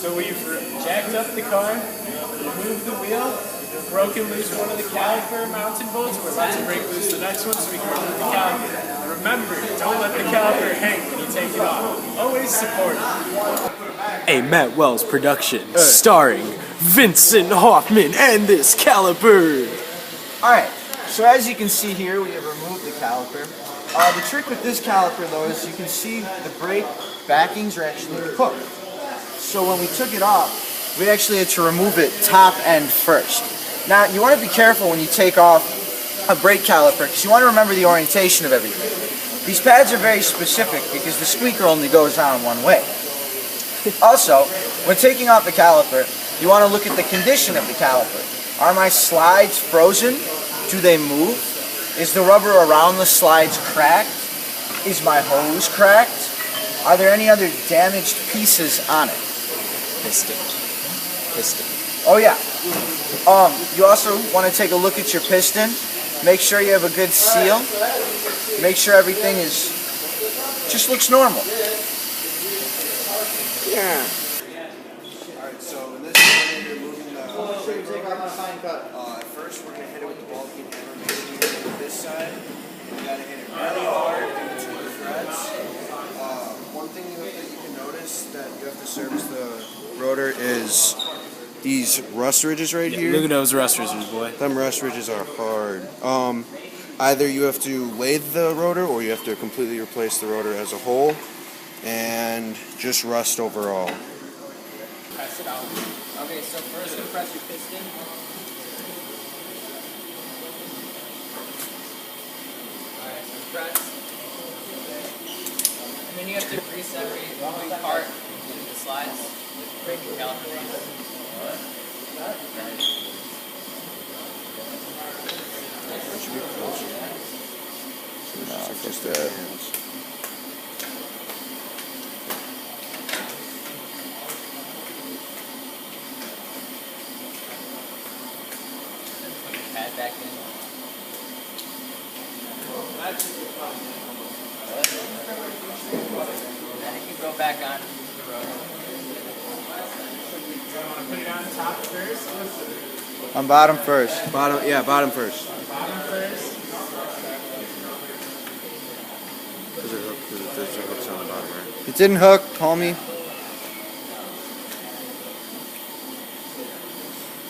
So we've jacked up the car, removed the wheel, broken loose one of the caliper mounting bolts. We're about to break loose the next one so we can remove the caliper. And remember, don't let the caliper hang when you take it off. Always support it. A Matt Wells production starring Vincent Hoffman and this caliper. Alright, so as you can see here, we have removed the caliper. The trick with this caliper though is you can see the brake backings are actually hooked. So when we took it off, we actually had to remove it top end first. Now you want to be careful when you take off a brake caliper because you want to remember the orientation of everything. These pads are very specific because the squeaker only goes down one way. Also, when taking off the caliper, you want to look at the condition of the caliper. Are my slides frozen? Do they move? Is the rubber around the slides cracked? Is my hose cracked? Are there any other damaged pieces on it? Piston. Oh yeah. You also want to take a look at your piston. Make sure you have a good seal. Make sure everything just looks normal. Yeah. Alright, so in this one you're moving the brake rubber. First we're going to hit it with the ball peen hammer. Make sure you hit it with this side. You got to hit it really hard in between the threads. One thing that you can notice that you have to service the rotor is these rust ridges right here. Look at those rust ridges, boy. Them rust ridges are hard. Either you have to lathe the rotor or you have to completely replace the rotor as a whole and just rust overall. Press it out. Okay, so first compress your piston. Alright, so press. And then you have to grease every moving part into the slides with braking caliper grease. Just that. Pad back in. Then it can go back on the rotor. Put it on top first. On bottom first. Bottom first. Bottom first. Because there's hooks on the bottom, right? It didn't hook, homie.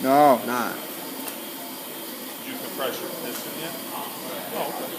No. Nah. Did you compress your piston yet? Oh, okay.